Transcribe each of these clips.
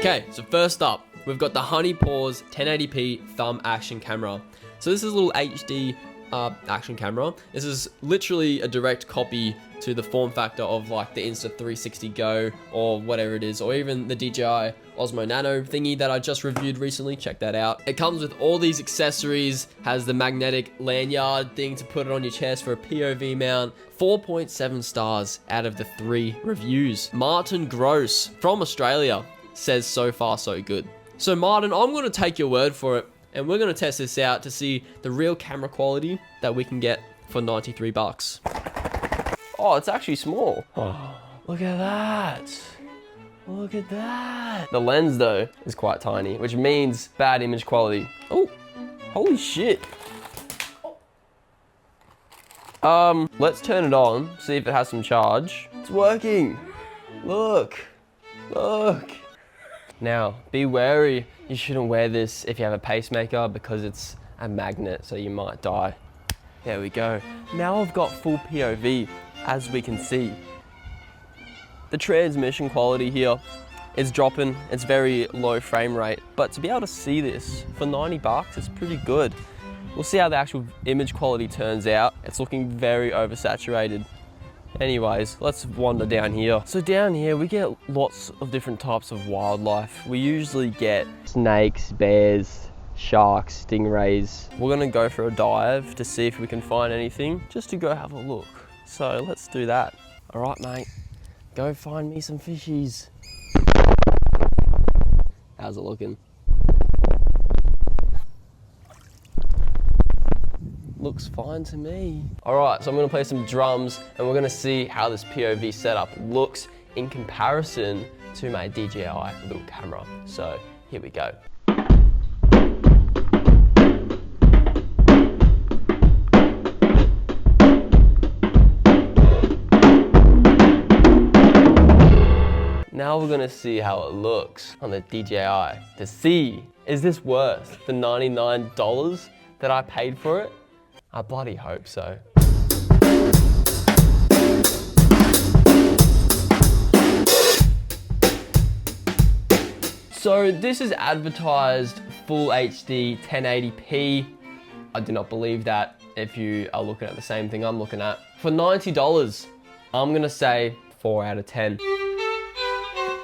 Okay, so first up, we've got the Honey Paws 1080p thumb action camera. So this is a little HD action camera. This is literally a direct copy to the form factor of like the Insta360 Go or whatever it is, or even the DJI Osmo Nano thingy that I just reviewed recently. Check that out. It comes with all these accessories, has the magnetic lanyard thing to put it on your chest for a POV mount. 4.7 stars out of the 3 reviews. Martin Gross from Australia says so far so good. So Martin, I'm going to take your word for it, and we're going to test this out to see the real camera quality that we can get for 93 bucks. Oh, it's actually small. Oh, look at that. Look at that. The lens though is quite tiny, which means bad image quality. Oh, holy shit. Let's turn it on, see if it has some charge. It's working. Look, look. Now, be wary. You shouldn't wear this if you have a pacemaker because it's a magnet, so you might die. There we go. Now I've got full POV, as we can see. The transmission quality here is dropping. It's very low frame rate, but to be able to see this for 90 bucks, it's pretty good. We'll see how the actual image quality turns out. It's looking very oversaturated. Anyways, let's wander down here. So down here, we get lots of different types of wildlife. We usually get snakes, bears, sharks, stingrays. We're gonna go for a dive to see if we can find anything, just to go have a look. So let's do that. All right, mate, go find me some fishies. How's it looking? Looks fine to me. All right, so I'm gonna play some drums and we're gonna see how this POV setup looks in comparison to my DJI little camera. So here we go. Now we're gonna see how it looks on the DJI to see, is this worth the $99 that I paid for it? I bloody hope so. So this is advertised full HD 1080p. I do not believe that if you are looking at the same thing I'm looking at. For $90, I'm gonna say 4 out of 10.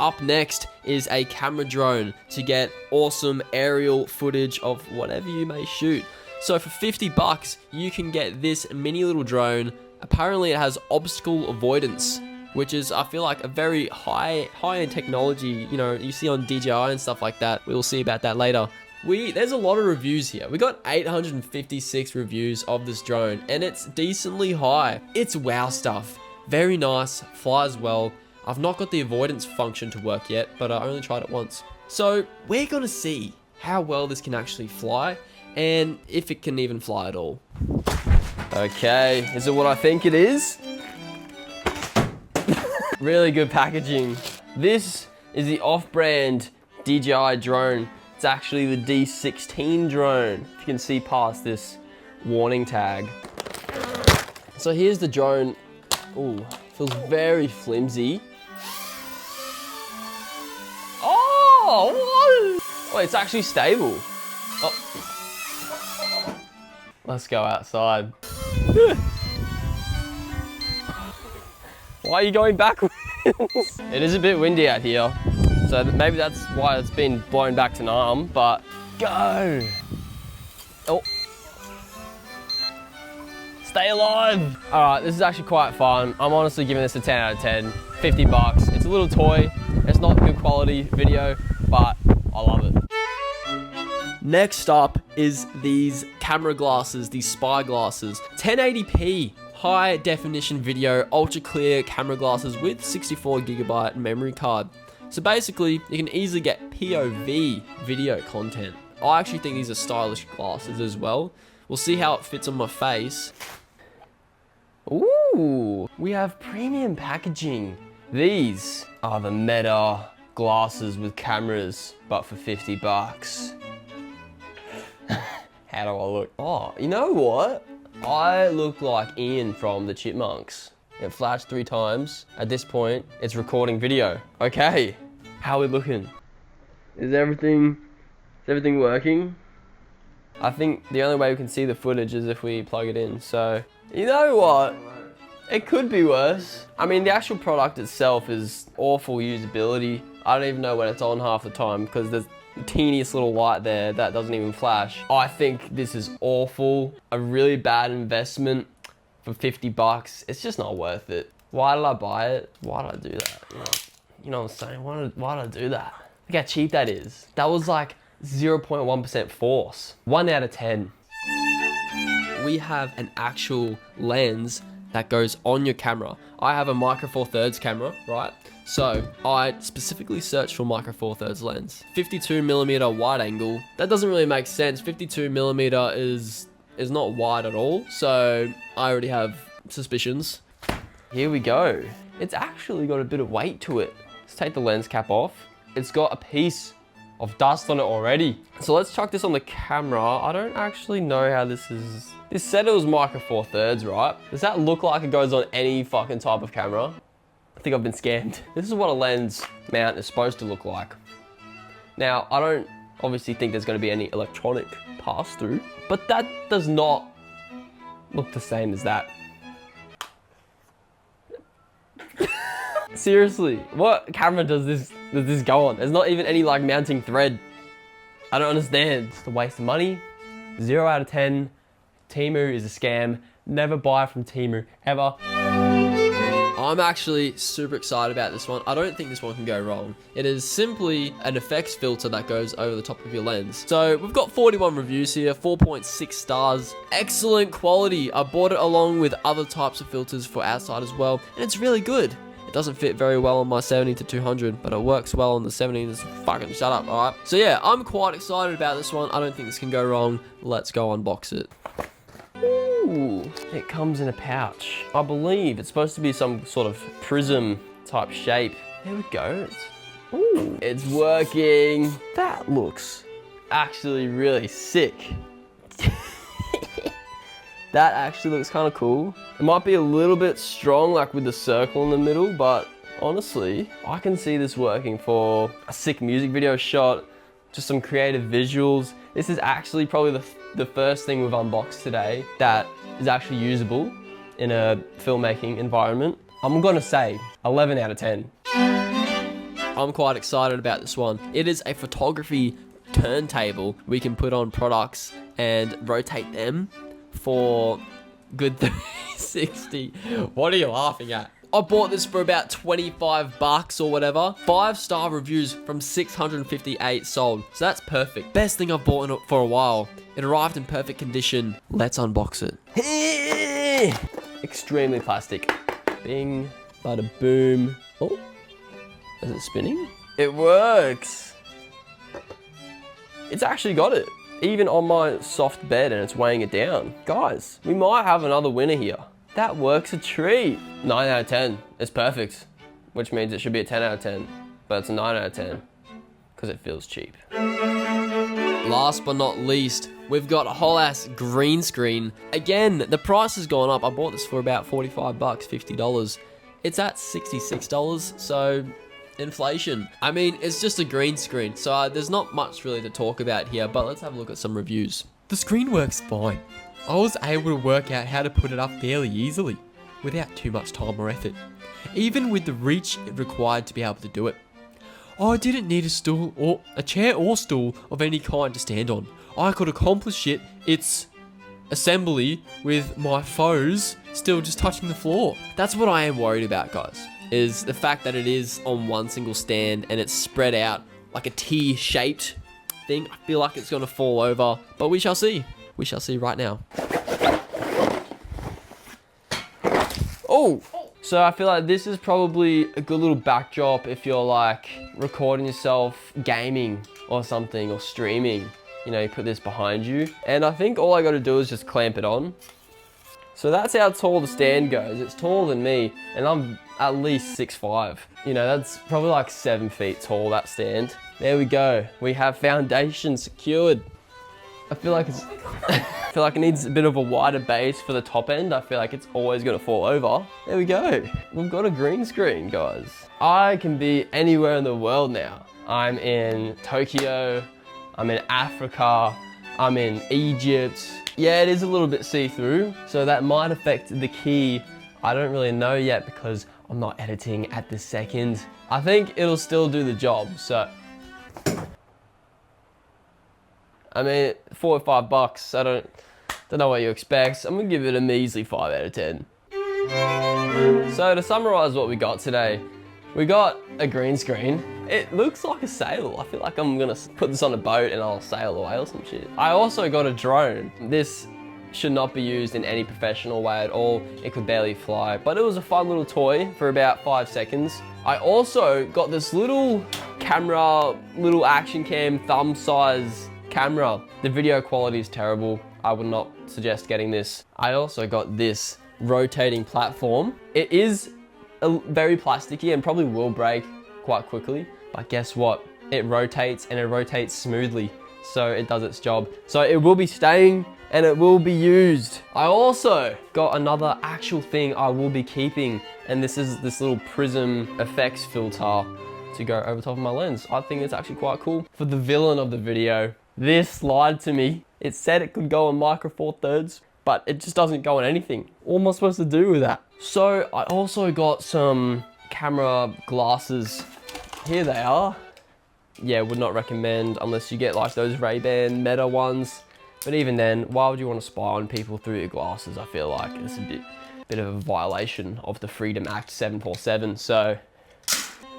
Up next is a camera drone to get awesome aerial footage of whatever you may shoot. So for 50 bucks, you can get this mini little drone. Apparently it has obstacle avoidance, which is, I feel like, a very high-end technology, you know, you see on DJI and stuff like that. We'll see about that later. There's a lot of reviews here. We got 856 reviews of this drone, and it's decently high. It's wow stuff. Very nice, flies well. I've not got the avoidance function to work yet, but I only tried it once. So we're gonna see how well this can actually fly, and if it can even fly at all. Okay, is it what I think it is? Really good packaging. This is the off-brand DJI drone. It's actually the D16 drone, if you can see past this warning tag. So here's the drone. Ooh, feels very flimsy. Oh, what? Oh, it's actually stable. Oh. Let's go outside. Why are you going backwards? It is a bit windy out here, so maybe that's why it's been blown back to Nam, but go. Oh. Stay alive. All right, this is actually quite fun. I'm honestly giving this a 10 out of 10, 50 bucks. It's a little toy. It's not good quality video, but I love it. Next up is these camera glasses, these spy glasses. 1080p, high definition video, ultra clear camera glasses with 64GB memory card. So basically, you can easily get POV video content. I actually think these are stylish glasses as well. We'll see how it fits on my face. Ooh, we have premium packaging. These are the Meta glasses with cameras, but for 50 bucks. How do I look? Oh, you know what? I look like Ian from the Chipmunks. It flashed 3 times. At this point, it's recording video. Okay, how are we looking? Is everything working? I think the only way we can see the footage is if we plug it in, so... You know what? It could be worse. I mean, the actual product itself is awful usability. I don't even know when it's on half the time because there's the teeniest little light there that doesn't even flash. I think this is awful. A really bad investment for 50 bucks. It's just not worth it. Why did I buy it? Why did I do that? You know what I'm saying? Why did I do that? Look how cheap that is. That was like 0.1% force. 1 out of 10. We have an actual lens that goes on your camera. I have a Micro Four Thirds camera, right? So I specifically searched for Micro Four Thirds lens. 52mm wide angle. That doesn't really make sense. 52mm is not wide at all. So I already have suspicions. Here we go. It's actually got a bit of weight to it. Let's take the lens cap off. It's got a piece of dust on it already. So let's chuck this on the camera. I don't actually know how this is. This said it was Micro Four Thirds, right? Does that look like it goes on any fucking type of camera? I think I've been scammed. This is what a lens mount is supposed to look like. Now, I don't obviously think there's gonna be any electronic pass-through, but that does not look the same as that. Seriously, what camera does this go on? There's not even any like mounting thread. I don't understand. It's a waste of money. 0 out of 10. TEMU is a scam. Never buy from TEMU, ever. I'm actually super excited about this one. I don't think this one can go wrong. It is simply an effects filter that goes over the top of your lens. So we've got 41 reviews here, 4.6 stars. Excellent quality. I bought it along with other types of filters for outside as well, and it's really good. It doesn't fit very well on my 70 to 200, but it works well on the 70. Just fucking shut up, alright? So yeah, I'm quite excited about this one. I don't think this can go wrong. Let's go unbox it. Ooh, it comes in a pouch. I believe it's supposed to be some sort of prism type shape. There we go. Ooh, it's working. That looks actually really sick. That actually looks kind of cool. It might be a little bit strong, like with the circle in the middle, but honestly, I can see this working for a sick music video shot, just some creative visuals. This is actually probably the first thing we've unboxed today that is actually usable in a filmmaking environment. I'm gonna say 11 out of 10. I'm quite excited about this one. It is a photography turntable. We can put on products and rotate them for good 360. What are you laughing at? I bought this for about 25 bucks or whatever. 5-star reviews from 658 sold. So that's perfect. Best thing I've bought for a while. It arrived in perfect condition. Let's unbox it. Extremely plastic. Bing, bada boom. Oh, is it spinning? It works. It's actually got it. Even on my soft bed, and it's weighing it down. Guys, we might have another winner here. That works a treat. 9 out of 10. It's perfect. Which means it should be a 10 out of 10. But it's a 9 out of 10. Because it feels cheap. Last but not least, we've got a whole ass green screen. Again, the price has gone up. I bought this for about 45 bucks, $50. It's at $66, so inflation. I mean, it's just a green screen, so there's not much really to talk about here, but let's have a look at some reviews. The screen works fine. I was able to work out how to put it up fairly easily, without too much time or effort, even with the reach it required to be able to do it. I didn't need a stool or a chair or stool of any kind to stand on. I could accomplish its assembly with my foes still just touching the floor. That's what I am worried about, guys, is the fact that it is on one single stand and it's spread out like a T-shaped thing. I feel like it's going to fall over, but we shall see. We shall see right now. Oh! So I feel like this is probably a good little backdrop if you're like recording yourself gaming or something or streaming. You know, you put this behind you. And I think all I gotta do is just clamp it on. So that's how tall the stand goes. It's taller than me and I'm at least 6'5". You know, that's probably like 7 feet tall, that stand. There we go. We have foundation secured. I feel like it needs a bit of a wider base for the top end. I feel like it's always gonna fall over. There we go. We've got a green screen, guys. I can be anywhere in the world now. I'm in Tokyo, I'm in Africa, I'm in Egypt. Yeah, it is a little bit see-through, so that might affect the key. I don't really know yet because I'm not editing at this second. I think it'll still do the job, so. I mean, $4 or $5, I don't know what you expect. I'm gonna give it a measly 5 out of 10. So to summarize what we got today, we got a green screen. It looks like a sail. I feel like I'm gonna put this on a boat and I'll sail away or some shit. I also got a drone. This should not be used in any professional way at all. It could barely fly, but it was a fun little toy for about 5 seconds. I also got this little camera, little action cam, thumb size camera. The video quality is terrible. I would not suggest getting this. I also got this rotating platform. It is very plasticky and probably will break quite quickly, but guess what? It rotates and it rotates smoothly, so it does its job. So it will be staying and it will be used. I also got another actual thing I will be keeping, and this is this little Prism effects filter to go over top of my lens. I think it's actually quite cool. For the villain of the video, this lied to me. It said it could go on micro four thirds, but it just doesn't go on anything. What am I supposed to do with that? So I also got some camera glasses. Here they are. Yeah, would not recommend unless you get like those Ray-Ban Meta ones. But even then, why would you want to spy on people through your glasses? I feel like it's a bit of a violation of the Freedom Act 747. So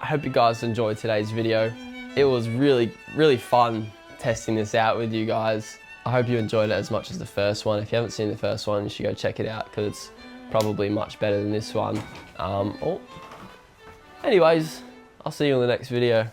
I hope you guys enjoyed today's video. It was really, really fun testing this out with you guys. I hope you enjoyed it as much as the first one. If you haven't seen the first one, you should go check it out because it's probably much better than this one. Anyways, I'll see you in the next video.